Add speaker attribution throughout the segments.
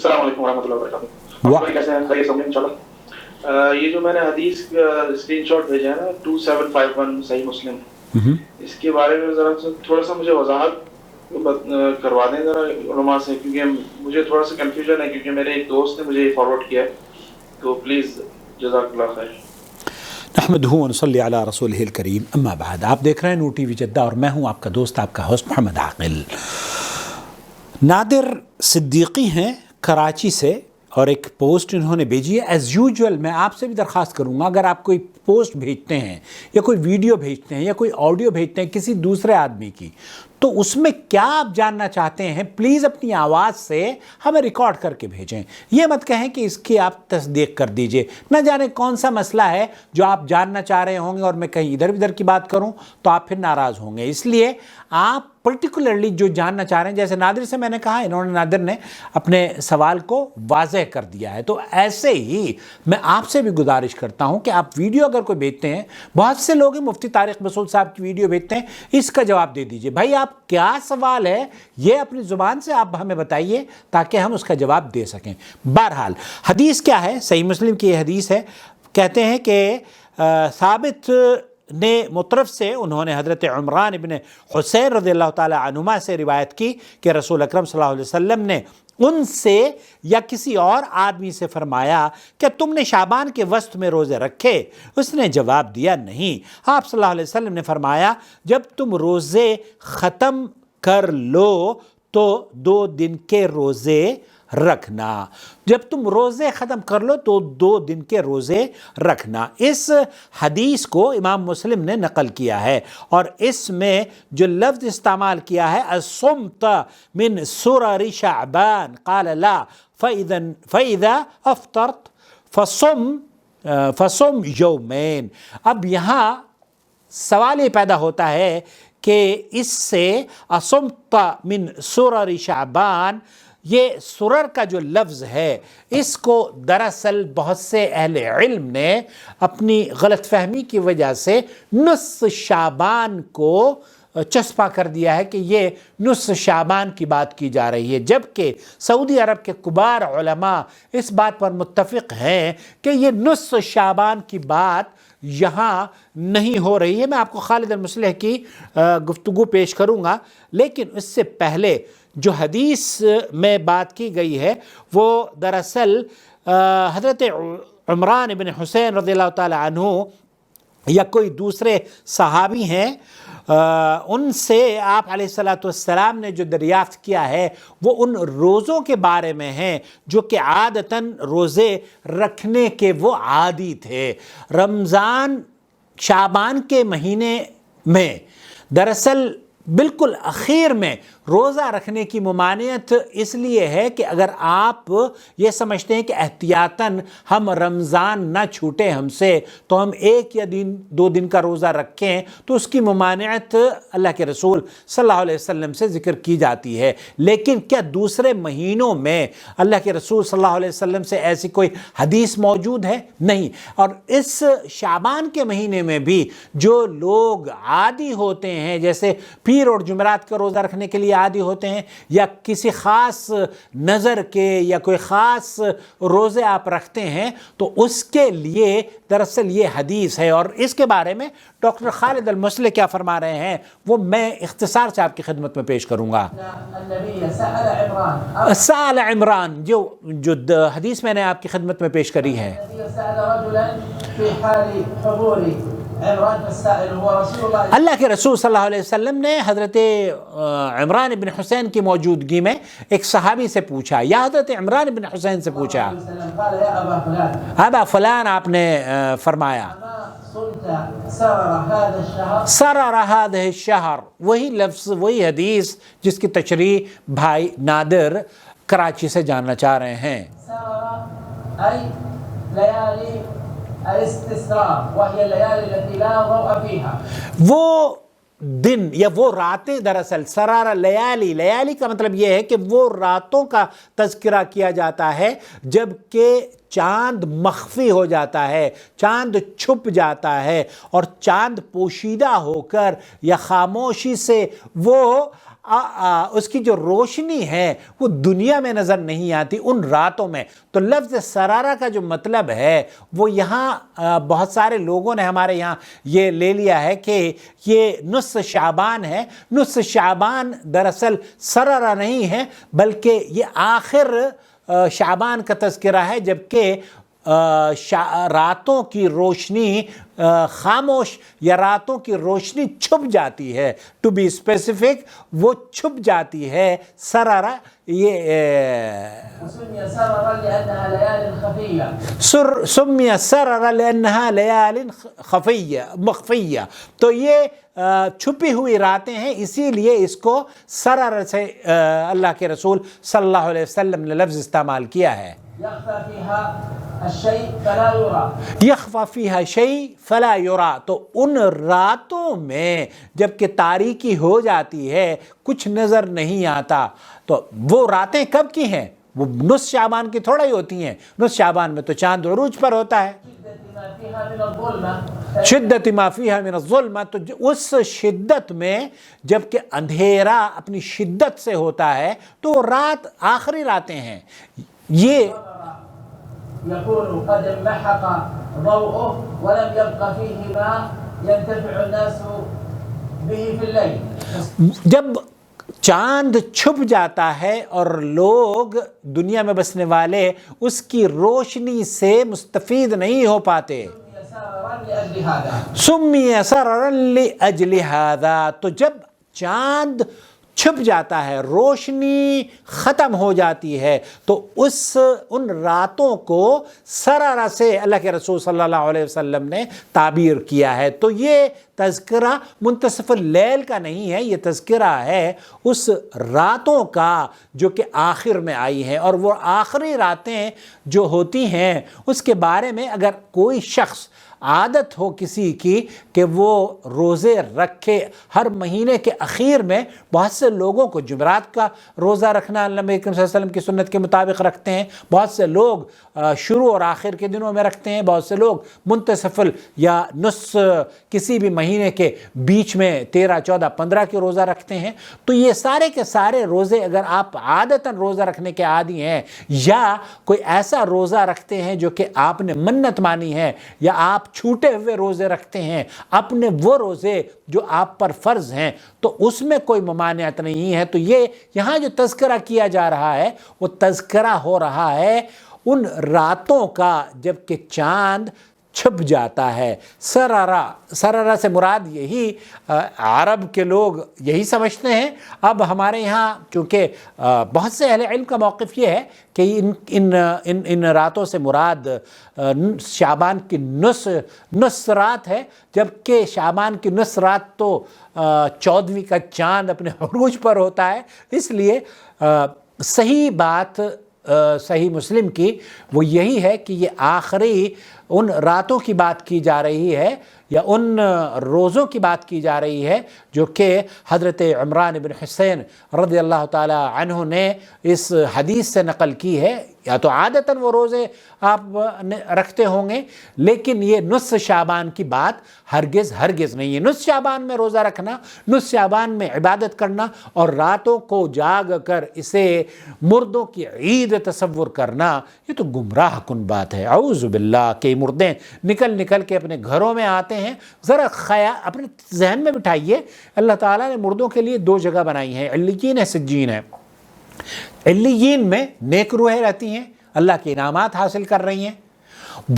Speaker 1: السلام علیکم ورحمۃ اللہ وبرکاتہ. آپ کیسے ہیں؟ خیریت سے ہیں انشاءاللہ. یہ جو میں نے حدیث کا اسکرین شاٹ بھیجا ہے نا 2751 صحیح مسلم, اس کے بارے میں ذرا تھوڑا سا مجھے وضاحت کروا دیں ذرا علماء سے, کیونکہ مجھے تھوڑا سا کنفیوژن ہے, کیونکہ میرے ایک دوست نے مجھے فارورڈ کیا ہے, تو پلیز جزاک اللہ خیر.
Speaker 2: نحمدہ و نصلی علی رسولہ الکریم, اما بعد. آپ دیکھ رہے ہیں نو ٹی وی جدہ اور میں ہوں آپ کا دوست, آپ کا ہوسٹ محمد عاقل. نادر صدیقی ہیں کراچی سے, اور ایک پوسٹ انہوں نے بھیجی ہے. ایز یوجول میں آپ سے بھی درخواست کروں گا, اگر آپ کوئی پوسٹ بھیجتے ہیں یا کوئی ویڈیو بھیجتے ہیں یا کوئی آڈیو بھیجتے ہیں کسی دوسرے آدمی کی, تو اس میں کیا آپ جاننا چاہتے ہیں پلیز اپنی آواز سے ہمیں ریکارڈ کر کے بھیجیں. یہ مت کہیں کہ اس کی آپ تصدیق کر دیجئے, نہ جانے کون سا مسئلہ ہے جو آپ جاننا چاہ رہے ہوں گے اور میں کہیں ادھر ادھر کی بات کروں تو آپ پھر ناراض ہوں گے. اس لیے آپ پرٹیکولرلی جو جاننا چاہ رہے ہیں, جیسے نادر سے میں نے کہا, نادر نے اپنے سوال کو واضح کر دیا ہے, تو ایسے ہی میں آپ سے بھی گزارش کرتا ہوں کہ آپ ویڈیو اگر کوئی بھیجتے ہیں, بہت سے لوگ مفتی طارق مسعود صاحب کی ویڈیو بھیجتے ہیں, اس کا جواب دے دیجئے. بھائی آپ کیا سوال ہے یہ اپنی زبان سے آپ ہمیں بتائیے تاکہ ہم اس کا جواب دے سکیں. بہرحال حدیث کیا ہے؟ صحیح مسلم کی یہ حدیث ہے. کہتے ہیں کہ ثابت نے مطرف سے, انہوں نے حضرت عمران ابن حسین رضی اللہ تعالی عنہما سے روایت کی کہ رسول اکرم صلی اللہ علیہ وسلم نے ان سے یا کسی اور آدمی سے فرمایا کہ تم نے شعبان کے وسط میں روزے رکھے؟ اس نے جواب دیا نہیں. آپ صلی اللہ علیہ وسلم نے فرمایا جب تم روزے ختم کر لو تو 2 دن کے روزے رکھنا. جب تم روزے ختم کر لو تو 2 دن کے روزے رکھنا. اس حدیث کو امام مسلم نے نقل کیا ہے, اور اس میں جو لفظ استعمال کیا ہے الصمت من سرر شعبان قال لا فإذا افطرت فصم یومین. اب یہاں سوال یہ پیدا ہوتا ہے کہ اس سے الصمت من سرر شعبان, یہ سرر کا جو لفظ ہے اس کو دراصل بہت سے اہل علم نے اپنی غلط فہمی کی وجہ سے نصف شعبان کو چسپا کر دیا ہے کہ یہ نصف شعبان کی بات کی جا رہی ہے, جبکہ سعودی عرب کے کبار علماء اس بات پر متفق ہیں کہ یہ نصف شعبان کی بات یہاں نہیں ہو رہی ہے. میں آپ کو خالد المصلح کی گفتگو پیش کروں گا, لیکن اس سے پہلے جو حدیث میں بات کی گئی ہے وہ دراصل حضرت عمران بن حسین رضی اللہ تعالی عنہ یا کوئی دوسرے صحابی ہیں, ان سے آپ علیہ السلام نے جو دریافت کیا ہے وہ ان روزوں کے بارے میں ہیں جو کہ عادتاً روزے رکھنے کے وہ عادی تھے. رمضان شعبان کے مہینے میں دراصل بالکل اخیر میں روزہ رکھنے کی ممانعت اس لیے ہے کہ اگر آپ یہ سمجھتے ہیں کہ احتیاطاً ہم رمضان نہ چھوٹے ہم سے تو ہم 1 یا 2 دن کا روزہ رکھیں, تو اس کی ممانعت اللہ کے رسول صلی اللہ علیہ وسلم سے ذکر کی جاتی ہے. لیکن کیا دوسرے مہینوں میں اللہ کے رسول صلی اللہ علیہ وسلم سے ایسی کوئی حدیث موجود ہے؟ نہیں. اور اس شعبان کے مہینے میں بھی جو لوگ عادی ہوتے ہیں, جیسے پیر اور جمعرات کا روزہ رکھنے کے لیے عادی ہوتے ہیں, یا کسی خاص نظر کے یا کوئی خاص روزے آپ رکھتے ہیں, تو اس کے لیے دراصل یہ حدیث ہے. اور اس کے بارے میں ڈاکٹر خالد المصلح کیا فرما رہے ہیں وہ میں اختصار سے آپ کی خدمت میں پیش کروں گا. سأل عمران, جو حدیث میں نے آپ کی خدمت میں پیش کری ہے, اللہ کے رسول صلی اللہ علیہ وسلم نے حضرت عمران بن حسین کی موجودگی میں ایک صحابی سے پوچھا, یا حضرت عمران بن حسین سے پوچھا, ابا فلان, آپ نے فرمایا سرر هذا الشهر, وہی لفظ وہی حدیث جس کی تشریح بھائی نادر کراچی سے جاننا چاہ رہے ہیں. وہ دن یا وہ راتیں, دراصل سرارہ لیالی, لیالی کا مطلب یہ ہے کہ وہ راتوں کا تذکرہ کیا جاتا ہے جب کہ چاند مخفی ہو جاتا ہے, چاند چھپ جاتا ہے, اور چاند پوشیدہ ہو کر یا خاموشی سے وہ اس کی جو روشنی ہے وہ دنیا میں نظر نہیں آتی، ان راتوں میں۔ تو لفظ سرارہ کا جو مطلب ہے وہ یہاں بہت سارے لوگوں نے ہمارے یہاں یہ لے لیا ہے کہ یہ نصف شعبان ہے۔ نصف شعبان دراصل سرارہ نہیں ہے، بلکہ یہ آخر شعبان کا تذکرہ ہے، جبکہ راتوں کی روشنی خاموش یا راتوں کی روشنی چھپ جاتی ہے، ٹو بی اسپیسیفک وہ چھپ جاتی ہے۔ سرارہ یہ
Speaker 3: سمي سررا لأنها ليال خفية.
Speaker 2: سمی سرر لأنها لیال مخفیہ، تو یہ چھپی ہوئی راتیں ہیں، اسی لیے اس کو سرر سے اللہ کے رسول صلی اللہ علیہ وسلم نے لفظ استعمال کیا ہے۔
Speaker 3: يخفى فيها الشيء فلا يرى.
Speaker 2: یخفی فیہا شیء فلا یرا، تو ان راتوں میں جب کہ تاریکی ہو جاتی ہے کچھ نظر نہیں آتا۔ تو وہ راتیں کب کی ہیں؟ وہ نصف شعبان کی تھوڑا ہی ہوتی ہیں، نصف شعبان میں تو چاند عروج پر ہوتا ہے۔
Speaker 3: شدة ما فيها من الظلمة.
Speaker 2: شدت ما فیہا من الظلمہ، تو اس شدت میں جب کہ اندھیرا اپنی شدت سے ہوتا ہے تو وہ رات آخری راتیں ہیں۔ یہ
Speaker 3: يكون قد انمحق ضوءه ولم يبق فيه ما ينتفع الناس به في الليل.
Speaker 2: جب چاند چھپ جاتا ہے اور لوگ دنیا میں بسنے والے اس کی روشنی سے مستفید نہیں ہو پاتے۔
Speaker 3: سررا لأجل هذا.
Speaker 2: سمی سررا لأجل هذا، تو جب چاند چھپ جاتا ہے، روشنی ختم ہو جاتی ہے، تو ان راتوں کو سرارہ سے اللہ کے رسول صلی اللہ علیہ وسلم نے تعبیر کیا ہے۔ تو یہ تذکرہ منتصف اللیل کا نہیں ہے، یہ تذکرہ ہے اس راتوں کا جو کہ آخر میں آئی ہیں، اور وہ آخری راتیں جو ہوتی ہیں اس کے بارے میں اگر کوئی شخص عادت ہو کسی کی کہ وہ روزے رکھے، ہر مہینے کے اخیر میں بہت سے لوگوں کو جمعرات کا روزہ رکھنا نبی کریم صلی اللہ علیہ وسلم کی سنت کے مطابق رکھتے ہیں، بہت سے لوگ شروع اور آخر کے دنوں میں رکھتے ہیں، بہت سے لوگ منتصف یا نصف کسی بھی مہینے کے بیچ میں 13، 14، 15 کے روزہ رکھتے ہیں۔ تو یہ سارے کے سارے روزے اگر آپ عادتاً روزہ رکھنے کے عادی ہیں یا کوئی ایسا روزہ رکھتے ہیں جو کہ آپ نے منت مانی ہے، یا آپ چھوٹے ہوئے روزے رکھتے ہیں اپنے وہ روزے جو آپ پر فرض ہیں، تو اس میں کوئی ممانعت نہیں ہے۔ تو یہ یہاں جو تذکرہ کیا جا رہا ہے وہ تذکرہ ہو رہا ہے ان راتوں کا جب کہ چاند چھپ جاتا ہے۔ سرارہ سے مراد یہی عرب کے لوگ یہی سمجھتے ہیں۔ اب ہمارے یہاں چونکہ بہت سے اہل علم کا موقف یہ ہے کہ ان راتوں سے مراد شعبان کی نصف رات ہے، جبکہ شعبان کی نصف رات تو 14ویں کا چاند اپنے عروج پر ہوتا ہے۔ اس لیے صحیح بات صحیح مسلم کی وہ یہی ہے کہ یہ آخری ان راتوں کی بات کی جا رہی ہے یا ان روزوں کی بات کی جا رہی ہے جو کہ حضرت عمران بن حسین رضی اللہ تعالی عنہ نے اس حدیث سے نقل کی ہے۔ یا تو عادتاً وہ روزے آپ رکھتے ہوں گے، لیکن یہ نصف شعبان کی بات ہرگز نہیں ہے۔ نصف شعبان میں روزہ رکھنا، نصف شعبان میں عبادت کرنا اور راتوں کو جاگ کر اسے مردوں کی عید تصور کرنا، یہ تو گمراہ کن بات ہے۔ اعوذ باللہ کہ مردے نکل کے اپنے گھروں میں آتے ہیں۔ ذرا اپنے ذہن میں بٹھائیے، اللہ تعالیٰ نے مردوں کے لیے 2 جگہ بنائی ہیں، علیین ہے، سجین ہے۔ علیین میں نیک روحیں رہتی ہیں، اللہ کے انعامات حاصل کر رہی ہیں۔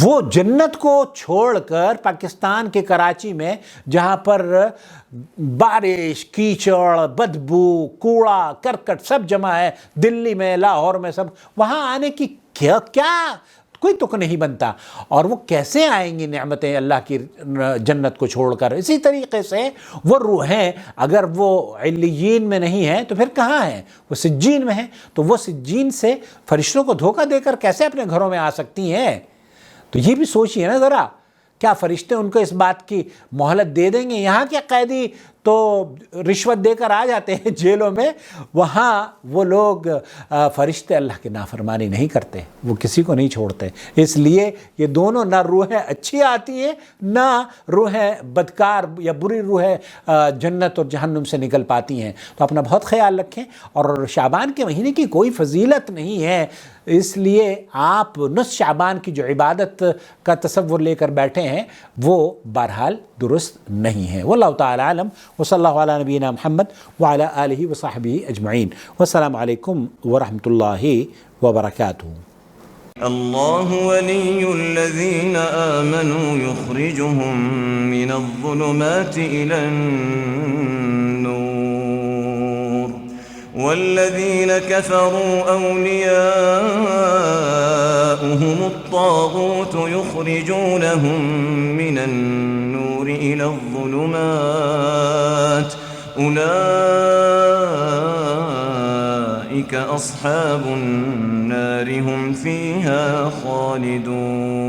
Speaker 2: وہ جنت کو چھوڑ کر پاکستان کے کراچی میں جہاں پر بارش، کیچڑ، بدبو، کوڑا کرکٹ سب جمع ہے، دلی میں، لاہور میں، سب وہاں آنے کی کیا کوئی تک نہیں بنتا، اور وہ کیسے آئیں گی نعمتیں اللہ کی جنت کو چھوڑ کر؟ اسی طریقے سے وہ روحیں اگر وہ علیین میں نہیں ہیں تو پھر کہاں ہیں؟ وہ سجین میں ہیں۔ تو وہ سجین سے فرشتوں کو دھوکہ دے کر کیسے اپنے گھروں میں آ سکتی ہیں؟ تو یہ بھی سوچئے نا ذرا، کیا فرشتے ان کو اس بات کی مہلت دے دیں گے؟ یہاں کے قیدی تو رشوت دے کر آ جاتے ہیں جیلوں میں، وہاں وہ لوگ فرشتے اللہ کی نافرمانی نہیں کرتے، وہ کسی کو نہیں چھوڑتے. اس لیے یہ دونوں نہ روحیں اچھی آتی ہیں نہ روحیں بدکار یا بری روحیں جنت اور جہنم سے نکل پاتی ہیں. تو اپنا بہت خیال رکھیں. اور شعبان کے مہینے کی کوئی فضیلت نہیں ہے، اس لیے آپ نصف شعبان کی جو عبادت کا تصور لے کر بیٹھے ہیں وہ بہرحال درست نہیں ہے. واللہ تعالی عالم. وصلی اللہ علی نبینا محمد وعلی آلہ وصحبہ اجمعین. والسلام علیکم ورحمۃ اللہ وبرکاتہ.
Speaker 4: الله ولي الذين آمنوا يخرجهم من الظلمات إلى النور والذين كفروا أولياؤهم الطاغوت يخرجونهم من النور إلى الظلمات أولئك أصحاب النار هم فيها خالدون.